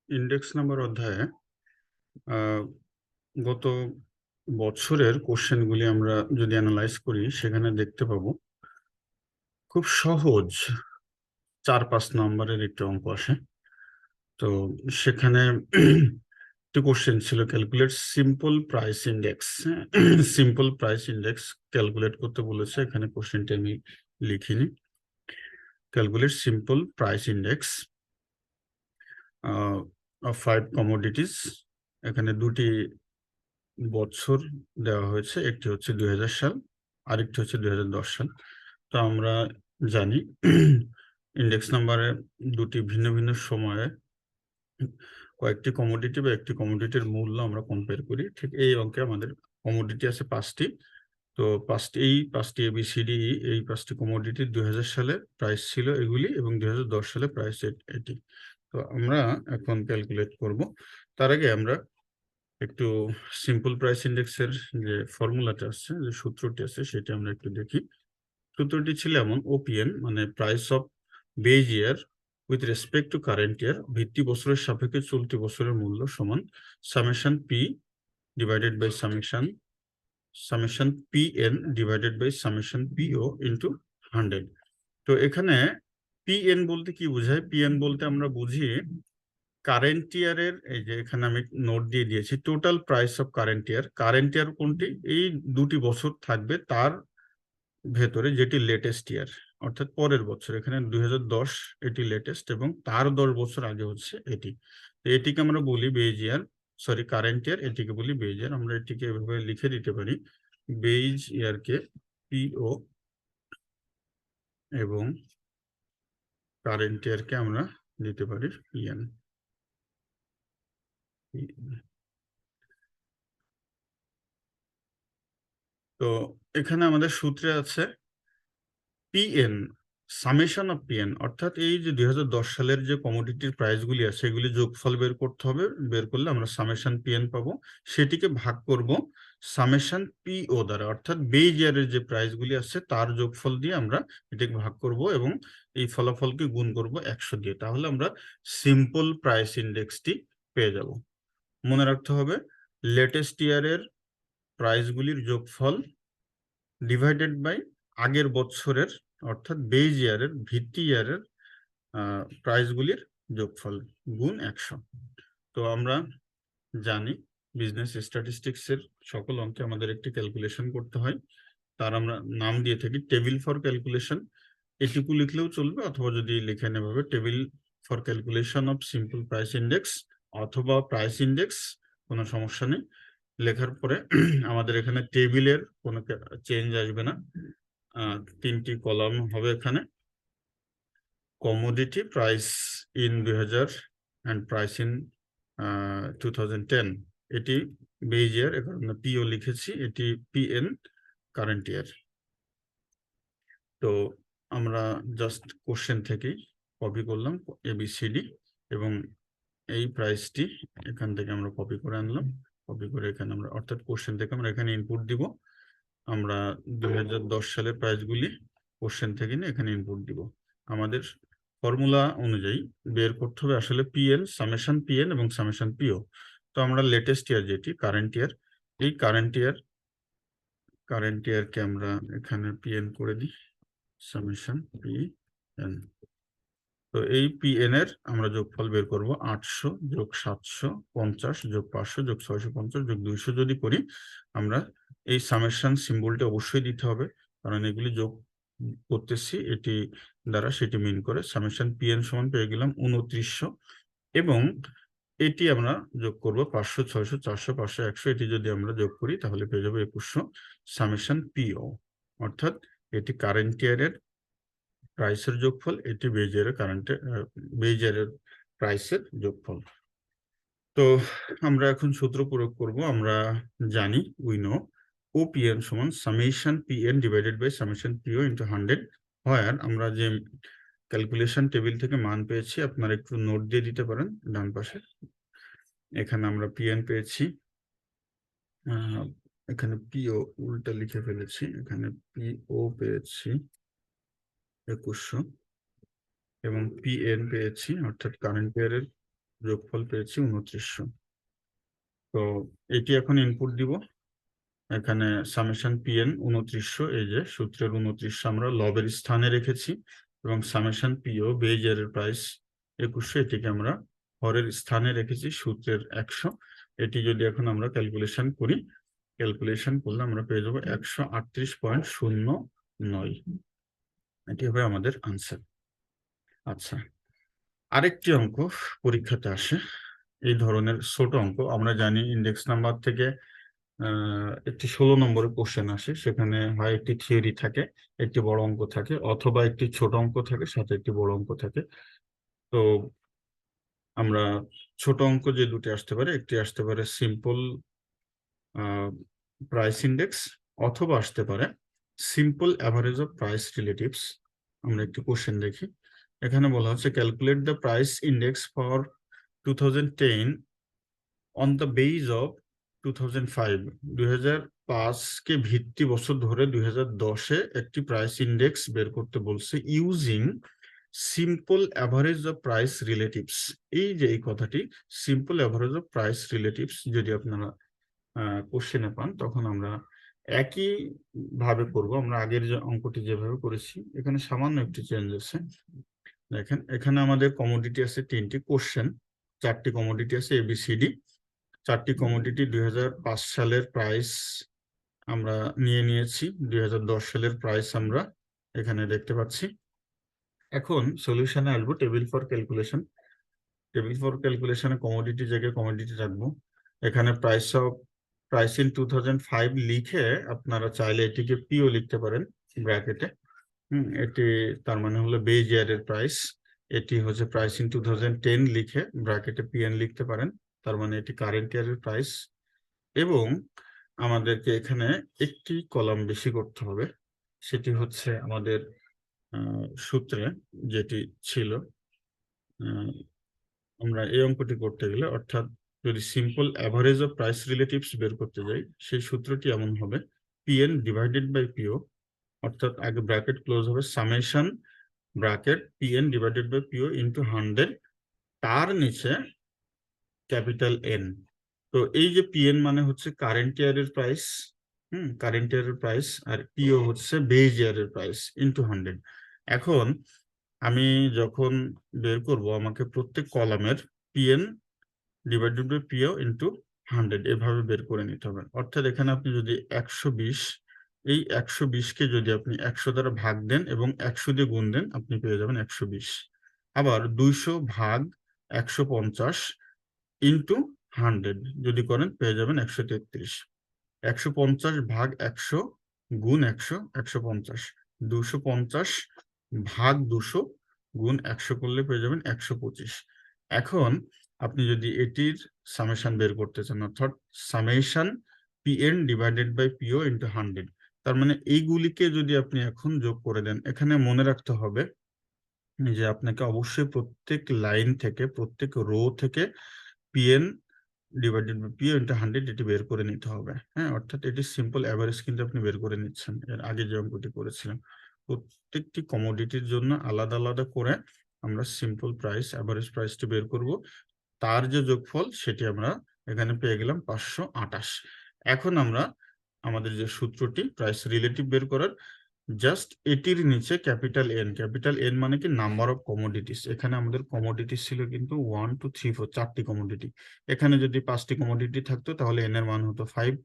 Index number অধ্যায়ে গত বছরের কোশ্চেনগুলি আমরা যদি অ্যানালাইজ করি সেখানে দেখতে পাবো খুব সহজ 4-5 নম্বরের একটি অঙ্ক আসে। তো সেখানে একটি কোশ্চেন ছিল calculate simple price index. Simple price index calculate করতে বলেছে, এখানে কোশ্চেনটি আমি লিখিনি। Calculate simple price index of 5 commodities. এখানে দুটি বছর দেওয়া হয়েছে, একটি হচ্ছে 2000 সাল, আরেকটি হচ্ছে 2010 সাল। তো আমরা জানি ইন্ডেক্স নাম্বারে দুটি ভিন্ন ভিন্ন সময়ে কয়েকটি কমোডিটি বা একটি কমোডিটির মূল্য আমরা কম্পেয়ার করি। ঠিক এই অঙ্কে আমাদের কমোডিটি আছে 5টি। তো এই পাঁচটি ABCD, এই 5টি কমোডিটি 2000 সালে প্রাইস ছিল এগুলি, এবং 2010 সালে প্রাইস এটি। তো আমরা এখন ক্যালকুলেট করব। তার আগে আমরা একটু সিম্পল প্রাইস ইন্ডেক্সের যে ফর্মুলাটা আছে, যে সূত্রটি আছে, সেটা আমরা একটু দেখি। সূত্রটি ছিল এমন: OPN মানে price of base year with respect to current year, ভিত্তি বছরের সাপেক্ষে চলতি বছরের মূল্য সমান summation P divided by summation PN divided by summation PO into 100। তো এখানে PN বলতে কি বোঝায়? PN বলতে আমরা বুঝি কারেন্ট ইয়ারের, এই যে এখানে আমি নোট দিয়ে দিয়েছি, total price of current year. Current year কোনটি? এই দুটি বছর থাকবে তার ভেতরে, যেটি লেটেস্ট ইয়ার, অর্থাৎ পরের বছর। এখানে 2010 এটি লেটেস্ট, এবং তার 10 বছর আগে হচ্ছে এটি। এটিকে আমরা বলি বেজ ইয়ার, সরি কারেন্ট ইয়ার, এটিকে বলি বেজ ইয়ার। আমরা এটিকে এভাবে লিখে দিতে পারি, বেজ ইয়ারকে PO এবং কারেন্ট ইয়ারকে আমরা দিতে পারি PN। তো এখানে আমাদের সূত্রে আছে PN, সামেশন অফ PN, অর্থাৎ এই যে 2010 সালের যে কমোডিটির প্রাইসগুলি আছে এগুলি যোগফল বের করতে হবে। বের করলে আমরা সামেশন PN পাবো, সেটিকে ভাগ করব সামেশন PO দ্বারা, অর্থাৎ বেজ ইয়ারের যে প্রাইসগুলি আছে তার যোগফল দিয়ে আমরা এটাকে ভাগ করব, এবং এই ফলাফলকে গুণ করব 100 দিয়ে। তাহলে আমরা সিম্পল প্রাইস ইন্ডেক্সটি পেয়ে যাব। মনে রাখতে হবে, লেটেস্ট ইয়ারের প্রাইসগুলির যোগফল ডিভাইডেড বাই আগের বছরের, অর্থাৎ বেজ ইয়ারের, ভিত্তি ইয়ারের প্রাইসগুলির যোগফল গুণ 100। তো আমরা জানি বিজনেস স্ট্যাটিস্টিক্সের সকল অঙ্কে আমাদের একটি ক্যালকুলেশন করতে হয়, তার আমরা নাম দিয়ে থাকি টেবিল ফর ক্যালকুলেশন। এটুকু লিখলেও চলবে, অথবা যদি লিখে নেওয়া হবে table for calculation of simple price index অথবা প্রাইস ইন্ডেক্স, কোনো সমস্যা নেই। লেখার পরে আমাদের এখানে টেবিলের কোনো চেঞ্জ আসবে না, 3টি কলাম হবে এখানে: commodity price in 2000 and price in 2010। এটি বেজ ইয়ার, এখানে PO লিখেছি, এটি PN কারেন্ট ইয়ার। তো আমরা জাস্ট কোশ্চেন থেকেই কপি করলাম ABCD, এবং এই প্রাইসটি এখান থেকে আমরা কপি করে আনলাম। কপি করে এখানে আমরা, অর্থাৎ কোশ্চেন থেকে আমরা এখানে ইনপুট দিব। আমরা 2010 সালের প্রাইসগুলি কোশ্চেন থেকে নিয়ে এখানে ইনপুট দিব। আমাদের ফর্মুলা অনুযায়ী বের করতে হবে আসলে PN, সামেশন PN এবং সামেশন PO। তো আমরা লেটেস্ট ইয়ার যেটি কারেন্ট ইয়ার, এই কারেন্ট ইয়ারকে আমরা এখানে PN করে দিই, সামেশন PN। তো এই PN এর আমরা যোগফল বের করব, 800 যোগ 750 যোগ 500 যোগ 650 যোগ 200 যদি করি, আমরা এই সামেশন সিম্বলটা অবশ্যই দিতে হবে, কারণ এগুলি যোগ করতেছি এটি দ্বারা, সেটি মিন করে। সামেশন PN সমান পেয়ে গেলাম 2900, এবং এটি আমরা যোগ করব 500, 600, 400, 500, 100, এটি যদি আমরা যোগ করি তাহলে পেয়ে যাবো 2100 সামেশন PO, অর্থাৎ এটি কারেন্ট ইয়ারের প্রাইসের যোগফল, এটি বেজ ইয়ারের প্রাইসের যোগফল। তো আমরা এখন সূত্র প্রয়োগ করব। আমরা জানি উই নো OPN সমান summation PN divided by summation PO into 100, হয় আমরা যে ক্যালকুলেশন টেবিল থেকে মান পেয়েছি, আপনারা একটু নোট দিয়ে দিতে পারেন ডান পাশে। এখানে আমরা PN পেয়েছি, এখানে PO উল্টা লিখে ফেলেছি, এখানে PO পেয়েছি 2100, এবং PN পেয়েছি, অর্থাৎ কারেন্ট ইয়ারের যোগফল পেয়েছি 2900। তো এটি এখন ইনপুট দিব। এখানে সামেশন পিএন 2900, এই যে সূত্রের 2900 আমরা লবের স্থানে রেখেছি, এবং সামেশন পিও বেজ ইয়ারের প্রাইস 2100, এটিকে আমরা হরের স্থানে রেখেছি সূত্রের 100। এটি যদি এখন আমরা ক্যালকুলেশন করি, ক্যালকুলেশন করলে আমরা পেয়ে যাবো 138.09। এটি হবে আমাদের আনসার। আচ্ছা, আরেকটি অঙ্ক পরীক্ষাতে আসে এই ধরনের ছোট অঙ্ক। আমরা জানি ইন্ডেক্স নাম্বার থেকে একটি 16 নম্বরের কোশ্চেন আসে, সেখানে হয় একটি থিওরি থাকে, একটি বড় অঙ্ক থাকে, অথবা একটি ছোট অঙ্ক থাকে, সাথে একটি বড় অঙ্ক থাকে। তো আমরা ছোট অঙ্ক যে দুটি আসতে পারে, একটি আসতে পারে সিম্পল প্রাইস ইন্ডেক্স, অথবা আসতে পারে simple average of price relatives. আমরা একটি কোশ্চেন দেখি। এখানে বলা হচ্ছে calculate the price index for 2010 on the base of 2005। 2005 কে ভিত্তি বছর ধরে 2010-এ একটি প্রাইস ইন্ডেক্স বের করতে বলছে using simple average of price relatives. এই যে এই কথাটি simple average of price relatives যদি আপনারা কোশ্চেনে পান, তখন আমরা একই ভাবে করব। আমরা আগের যে অঙ্কটি যেভাবে করেছি, এখানে সামান্য একটি চেঞ্জ আছে। দেখেন, এখানে আমাদের কমোডিটি আছে 3টি, কোশ্চেন 4টি কমোডিটি আছে ABCD। 4টি কমোডিটি 2005 সালের প্রাইস আমরা নিয়েছি, 2010 সালের প্রাইস আমরা এখানে দেখতে পাচ্ছি। এখন সলিউশনে আসবো, table for calculation. Table for ক্যালকুলেশনে কমোডিটি জায়গায় কমোডিটি রাখবো। এখানে প্রাইস ইন 2005 লিখে আপনারা চাইলে এটিকে পিও লিখতে পারেন ব্র্যাকেটে। এটি তার মানে হলো বেজ ইয়ারের প্রাইস। এটি হচ্ছে প্রাইস ইন 2010 লিখে ব্র্যাকেটে পিএন লিখতে পারেন, তার মানে এটি কারেন্ট ইয়ারের প্রাইস। এবং আমাদেরকে এখানে একটি কলাম বেশি করতে হবে, সেটি হচ্ছে আমাদের সূত্রে যেটি ছিল। আমরা এই অঙ্কটি করতে গেলে, অর্থাৎ যদি simple average of price relatives বের করতে যাই, সেই সূত্রটি এমন হবে পিএন ডিভাইডেড বাই পিও, অর্থাৎ আগে ব্র্যাকেট ক্লোজ হবে summation bracket PN divided by PO into 100, তার নিচে ক্যাপিটাল এন। তো এই যে পিএন মানে হচ্ছে কারেন্ট ইয়ারের প্রাইস, কারেন্ট ইয়ারের প্রাইস, আর পিও হচ্ছে বেজ ইয়ারের প্রাইস ইন্টু 100। এখন আমি যখন বের করব, আমাকে প্রত্যেক কলামের PN divided by PO into 100 এভাবে বের করে নিতে হবে। অর্থাৎ এখানে আপনি যদি 120, এই 120-কে যদি আপনি 100 দ্বারা ভাগ দেন এবং 100 দিয়ে গুণ দেন, আপনি পেয়ে যাবেন 120। আবার 200 ভাগ 150 ইন্টু 100 যদি করেন, পেয়ে যাবেন 133। 150 ভাগ 100 গুণ 100, 150। 250 ভাগ 200 গুণ 100 করলে পেয়ে যাবেন 125। এখন আপনি যদি এটির সামেশন বের করতে চান, অর্থাৎ summation PN divided by PO into 100, তার মানে এইগুলিকে যদি আপনি এখন যোগ করে দেন, এখানে মনে রাখতে হবে যে আপনাকে অবশ্যই প্রত্যেক লাইন থেকে, প্রত্যেক রো থেকে PN divided by PO into 100 এটি বের করে নিতে হবে। হ্যাঁ, অর্থাৎ এটি সিম্পল অ্যাভারেজ কিন্তু আপনি বের করে নিচ্ছেন। এর আগে যে অঙ্কটি করেছিলেন, প্রত্যেকটি কমোডিটির জন্য আলাদা আলাদা করে আমরা সিম্পল প্রাইস অ্যাভারেজ প্রাইসটি বের করব, তার যে যোগফল সেটি আমরা এখানে পেয়ে গেলাম 528। এখন আমরা আমাদের যে সূত্রটি প্রাইস রিলেটিভ বের করার, জাস্ট এটির নিচে ক্যাপিটাল এন মানে কি নাম্বার অফ কমোডিটিস। এখানে আমাদের কমোডিটিস ছিল কিন্তু 1 2 3 4, 4টি কমোডিটি। এখানে যদি 5টি কমোডিটি থাকতো তাহলে এন এর মান হতো 5।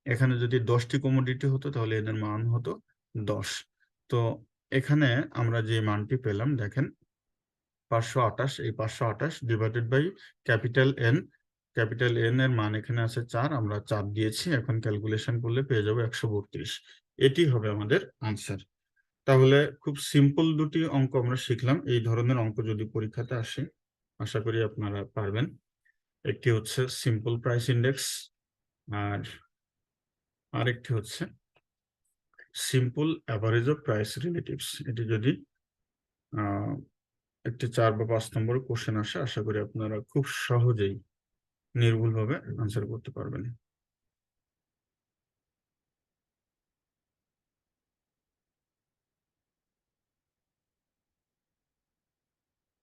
এখানে যদি 10টি কমোডিটি হতো তাহলে এন এর মান হতো 10। তো এখানে আমরা যে মানটি পেলাম, দেখেন 528, এই 528 ডিভাইডেড বাই ক্যাপিটাল এন এর মান এখানে আছে 4, আমরা 4 দিয়েছি। এখন ক্যালকুলেশন করলে পেয়ে যাবো 132। এটি হবে আমাদের আনসার। তাহলে খুব সিম্পল দুটি অঙ্ক আমরা শিখলাম। এই ধরনের অঙ্ক যদি পরীক্ষাতে আসে, আশা করি আপনারা পারবেন। একটি হচ্ছে সিম্পল প্রাইস ইন্ডেক্স, আর আরেকটি হচ্ছে simple average of price relatives. এটি যদি একটি 4 বা 5 নম্বরের কোশ্চেন আসে, আশা করি আপনারা খুব সহজেই নির্ভুলভাবে আনসার করতে পারবেন।